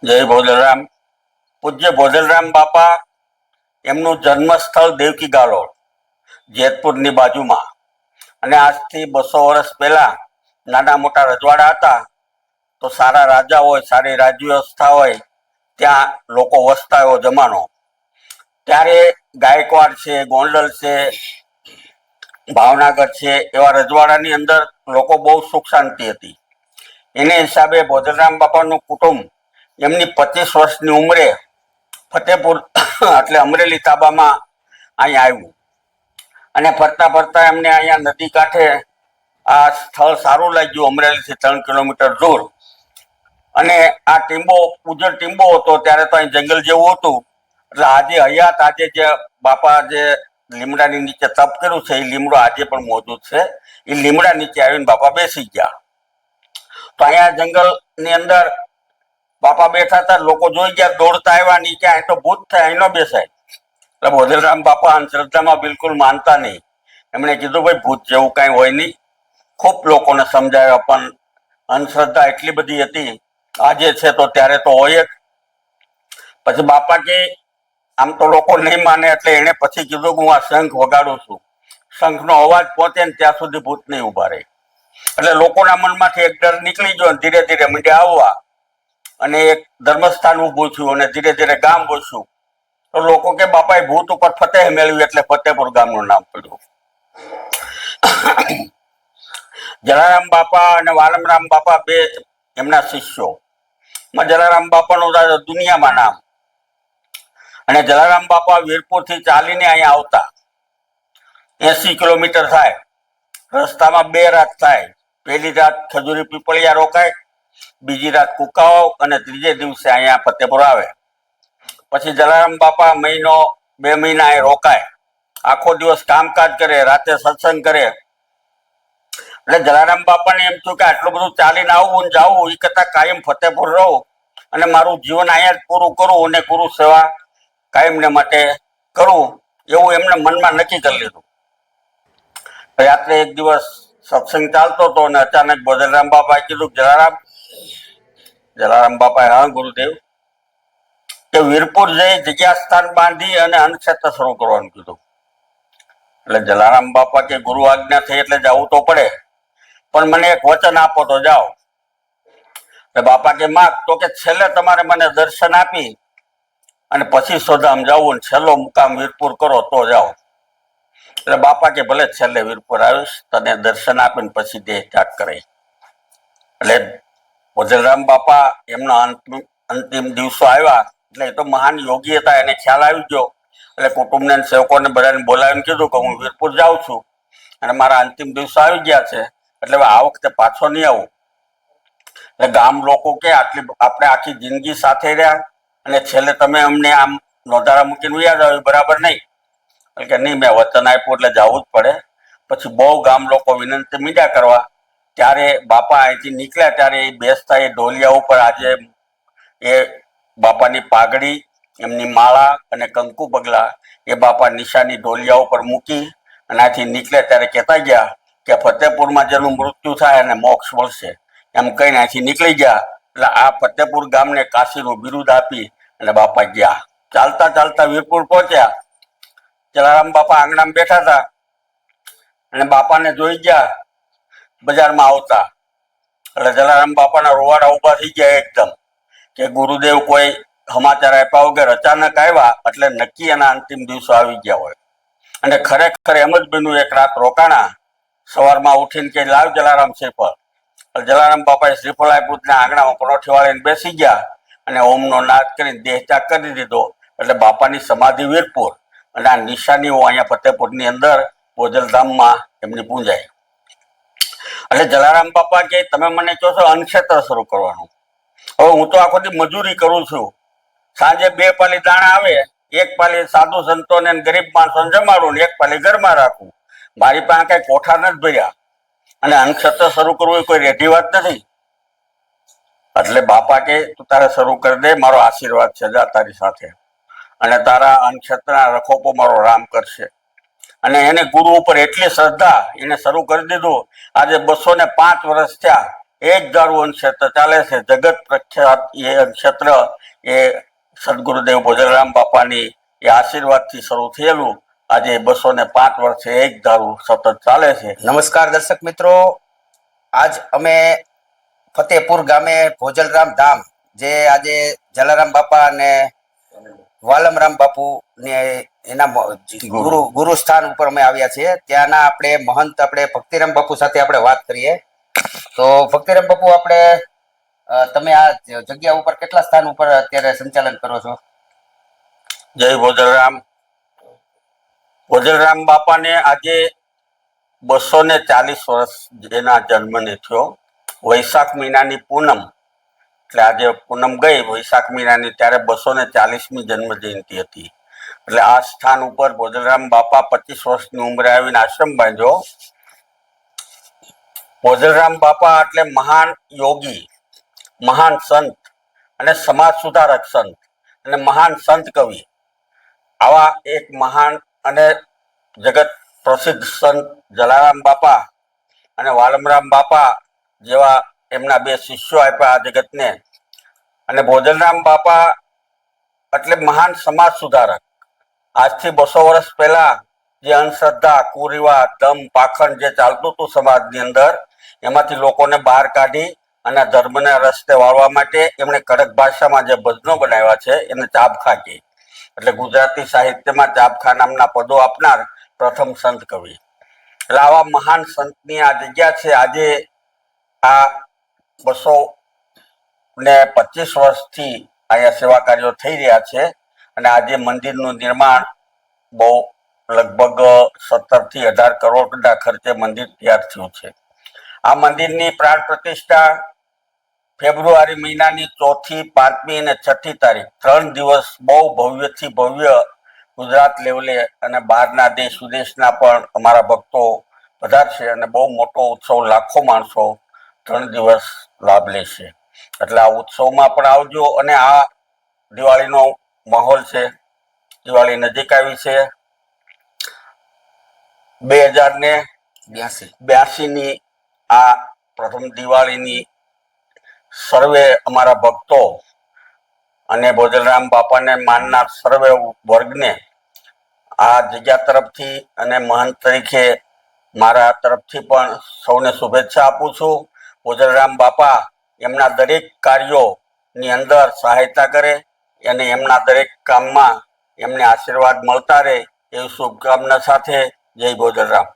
જય ભોજલરામ. પૂજ્ય ભોજલરામ બાપા એમનું જન્મસ્થળ દેવકી ગાલોલ જેતપુરની બાજુમાં, અને આજથી 200 વર્ષ પહેલા નાના મોટા રજવાડા હતા. તો સારા રાજા હોય, સારી રાજ્ય વ્યવસ્થા હોય, ત્યાં લોકો વસતા એવો જમાનો. ત્યારે ગાયકવાડ છે, ગોંડલ છે, ભાવનગર છે, એવા રજવાડાની અંદર લોકો બહુ સુખ શાંતિ હતી. એને હિસાબે ભોજલરામ બાપાનું કુટુંબ એમની 25 વર્ષની ઉંમરે ફતેપુર એટલે અમરેલી તાબામાં અહીંયા આવ્યું. અને ફરતા ફરતા એમને અહીંયા નદી કાંઠે આ સ્થળ સારું લાગ્યું, અમરેલીથી 3 કિલોમીટર દૂર. અને આ ટીંબો ઉજળ ટીંબો હતો ત્યારે તો અહીં જંગલ જેવું હતું. એટલે આજે હયાત આજે જે બાપા જે લીમડાની નીચે તપ કર્યું છે એ લીમડો આજે પણ મોજૂદ છે. એ લીમડા નીચે આવીને બાપા બેસી ગયા. તો અહીંયા જંગલની અંદર બાપા બેઠા હતા. લોકો જોઈ ગયા, દોડતા આવ્યા નીચે. અહીં તો ભૂત થાય, અહીં ન બેસાય. એટલે ભોજલરામ બાપા અંધશ્રદ્ધામાં બિલકુલ માનતા નહીં. એમણે કીધું, ભાઈ ભૂત જેવું કાંઈ હોય નહીં. ખૂબ લોકોને સમજાવ્યા, પણ અંધશ્રદ્ધા એટલી બધી હતી. આજે છે તો ત્યારે તો હોય જ. પછી બાપા કે આમ તો લોકો નહીં માને, એટલે એને પછી કીધું કે હું આ શંખ વગાડું છું. શંખનો અવાજ પહોંચે ને ત્યાં સુધી ભૂત નહીં ઉભા રહે. એટલે લોકોના મનમાંથી એક ડર નીકળી ગયો. ધીરે ધીરે મીડિયા આવવા અને એક ધર્મસ્થાન ઊભું થયું અને ધીરે ધીરે ગામ બોસ્યું. તો લોકો કે બાપાએ ભૂત ઉપર ફતેહ મેળવી, એટલે ફતેહપુર ગામનું નામ પડ્યું. જલારામ બાપા અને વાલમરામ બાપા બે એમના શિષ્યો. જલારામ બાપાનું દુનિયામાં નામ. અને જલારામ બાપા વીરપુરથી ચાલીને અહીંયા આવતા. 80 કિલોમીટર થાય. રસ્તામાં 2 રાત થાય. પહેલી રાત ખજૂરી પીપળિયા રોકાય, બીજી રાત કુકાવાવ, અને ત્રીજે દિવસે અહીંયા ફતેપુર આવે. પછી જલારામ બાપા 1-2 મહિના એ રોકાય. આખો દિવસ કામકાજ કરે, રાતે સત્સંગ કરે. એટલે જલારામ બાપાને એમ થયું કે આટલું બધું ચાલીને આવવું ને જવું, એ કરતા કાયમ ફતેપુર રહું અને મારું જીવન અહીંયા જ પૂરું કરું અને ગુરુ સેવા કાયમને માટે કરું, એવું એમને મનમાં નક્કી કરી લીધું. રાત્રે એક દિવસ સત્સંગ ચાલતો હતો અને અચાનક ભોજલરામ બાપાએ કીધું, જલારામ બાપાએ, હા ગુરુદેવ, કે વીરપુર જઈ જગ્યા સ્થાન બાંધી અને અન્નક્ષેત્ર શરૂ કરવાનું કીધું. એટલે જલારામ બાપા કે ગુરુ આજ્ઞા થઈ એટલે જવું તો પડે, પણ મને એક વચન આપો તો જાઓ. એટલે બાપા કે માગ. તો કે છેલ્લે તમારે મને દર્શન આપી અને પછી સોધામ જવું, છેલ્લો મુકામ વીરપુર કરો તો જાઓ. એટલે બાપા કે ભલે છેલ્લે વીરપુર આવીશ, તને દર્શન આપીને પછી દેહ ત્યાગ કરે. એટલે ભોજલરામ બાપા એમના અંતિમ દિવસો આવ્યા. એટલે એ તો મહાન યોગી હતા, એને ખ્યાલ આવી ગયો. એટલે કુટુંબને સેવકોને બધાને બોલાવીને કીધું કે હું વીરપુર જાઉં છું અને મારા અંતિમ દિવસો આવી ગયા છે, એટલે આ વખતે પાછો નહીં આવું. એટલે ગામ લોકો કે આપણે આખી જિંદગી સાથે રહ્યા અને છેલ્લે તમે અમને આમ નોંધારા મૂકીને વ્યા જાવ, એ બરાબર નહીં. એટલે કે નહીં, મેં વચન આપ્યું એટલે જવું જ પડે. પછી બહુ ગામ લોકો વિનંતી મીડિયા કરવા. ત્યારે બાપા અહીંથી નીકળ્યા ત્યારે એ બેસતા એ ઢોલિયા ઉપર આજે એ બાપાની પાઘડી, એમની માળા અને કંકુ પગલા એ બાપા નિશાની ઢોલિયા ઉપર મૂકી અને આથી નીકળ્યા ત્યારે કહેતા ગયા કે ફતેપુરમાં જેનું મૃત્યુ થાય અને મોક્ષ મળશે, એમ કહીને અહીંથી નીકળી ગયા. એટલે આ ફતેપુર ગામને કાશીનું બિરુદ આપી અને બાપા ગયા. ચાલતા ચાલતા વીરપુર પહોંચ્યા. જલારામ બાપા આંગણામાં બેઠા હતા અને બાપાને જોઈ ગયા બજારમાં આવતા. એટલે જલારામ બાપાના રોવાડા ઉભા થઈ ગયા એકદમ, કે ગુરુદેવ કોઈ સમાચાર આપ્યા વગર અચાનક આવ્યા, એટલે નક્કી એના અંતિમ દિવસો આવી ગયા હોય. અને ખરેખર એમ જ બન્યું. એક રાત રોકાણા. સવારમાં ઉઠીને કે લાવ જલારામ શ્રીફળ. જલારામ બાપાએ શ્રીફળ આપ્યું, ત્યાં આંગણામાં પરોઠી વાળીને બેસી ગયા અને ઓમનો નાદ કરીને દેહ ત્યાગ કરી દીધો. એટલે બાપાની સમાધિ વીરપુર અને આ નિશાનીઓ અહીંયા ફતેપુરની અંદર ભોજલધામમાં એમની પૂંજાય. એટલે જલારામ બાપા કે તમે મને કહો છો અન્નક્ષેત્ર શરૂ કરવાનું. હવે હું તો આખો દી મજૂરી કરું છું. સાંજે 2 પાલી દાણા આવે, 1 પાલી સાધુ સંતોને ગરીબ માણસોને જમાડું ને 1 પાલી ઘરમાં રાખું. મારી પાસે કઈ કોઠાર નથી ભર્યા, અને અન્નક્ષેત્ર શરૂ કરવું એ કોઈ રેઢી વાત નથી. એટલે બાપા કે તું તારે શરૂ કરી દે, મારો આશીર્વાદ છે જા તારી સાથે, અને તારા અન્નક્ષેત્રના રખોપો મારો રામ કરશે. અને એને ગુરુ ઉપર એટલી શ્રદ્ધા, એને શરૂ કરી દીધું. આજે 205 વર્ષ થયા. એક ધારું અન્નક્ષેત્ર ચાલે છે. જગત પ્રખ્યાત એ અન્નક્ષેત્ર એ સદગુરુદેવ ભોજરામ બાપાની એ આશીર્વાદથી શરૂ થયેલું આજે 205 વર્ષે એક ધારું સતત ચાલે છે. નમસ્કાર દર્શક મિત્રો, આજ અમે ફતેપુર ગામે ભોજલરામ ધામ જે આજે જલારામ બાપા અને વાલમરામ બાપુ ને એના ગુરુ સ્થાન ઉપર અમે આવ્યા છીએ. ત્યાંના આપણે મહંત આપણે ભક્તિરામ બાપુ સાથે આપણે વાત કરીએ. તો ભક્તિરામ બાપુ, આપણે તમે આ જગ્યા ઉપર કેટલા સ્થાન ઉપર અત્યારે સંચાલન કરો છો? જય ભોજરામ. ભોજરામ બાપાને આજે 240 વર્ષ જેના જન્મને થયો. વૈશાખ મહિનાની પૂનમ, એટલે આજે પૂનમ ગઈ વૈશાખ મહિનાની, ત્યારે 240મી જન્મ જયંતિ હતી. એટલે આ સ્થાન ઉપર ભોજરામ બાપા 25 વર્ષની ઉંમરે આવીને આશ્રમ બાંધ્યો. ભોજરામ બાપા એટલે મહાન યોગી, મહાન સંત અને સમાજ સુધારક સંત અને મહાન સંત કવિ. આવા એક મહાન અને જગત પ્રસિદ્ધ સંત જલારામ બાપા અને વાલમરામ બાપા જેવા એમના 2 શિષ્યો આપ્યા આ જગતને. અને ભોજરામ બાપા એટલે મહાન સમાજ સુધારક. આજથી 200 વર્ષ પહેલા જે અંધશ્રદ્ધા, કુરિવાજ, દમ, પાખંડ જે ચાલતું હતું સમાજની અંદર, એમાંથી લોકોને બહાર કાઢી અને ધર્મને રસ્તે વાળવા માટે એમણે કડક ભાષામાં જે ભજનો બનાવ્યા છે એને ચાબખા કહે. એટલે ગુજરાતી સાહિત્યમાં ચાબખા નામના પદો આપનાર પ્રથમ સંત કવિ. એટલે આવા મહાન સંતની આ જગ્યા છે. આજે આ 225 વર્ષથી અહીંયા સેવા કાર્યો થઈ રહ્યા છે. અને આજે મંદિરનું નિર્માણ બહુ લગભગ 17 થી 18 કરોડના ખર્ચે મંદિર તૈયાર થયું છે. આ મંદિરની પ્રાણ પ્રતિષ્ઠા ફેબ્રુઆરી મહિનાની 4મી, 5મી અને 6મી તારીખ 3 દિવસ બહુ ભવ્યથી ભવ્ય ગુજરાત લેવલે અને બહારના દેશ વિદેશના પણ અમારા ભક્તો પધારશે અને બહુ મોટો ઉત્સવ, લાખો માણસો 3 દિવસ લાભ લેશે. એટલે આ ઉત્સવમાં પણ આવજો. અને આ દિવાળીનો માહોલ છે, દિવાળી નજીક આવી છે. 2082ની આ પ્રથમ દિવાળીની સર્વે અમારા ભક્તો અને ભોજરામ બાપાને માનનાર સર્વે વર્ગને આ જગ્યા તરફથી અને મહંત તરીકે મારા તરફથી પણ સૌને શુભેચ્છા આપું છું. ભોજરામ બાપા એમના દરેક કાર્યોની અંદર સહાયતા કરે અને એમના દરેક કામમાં એમને આશીર્વાદ મળતા રહે એવી શુભકામના સાથે જય ભોજરામ.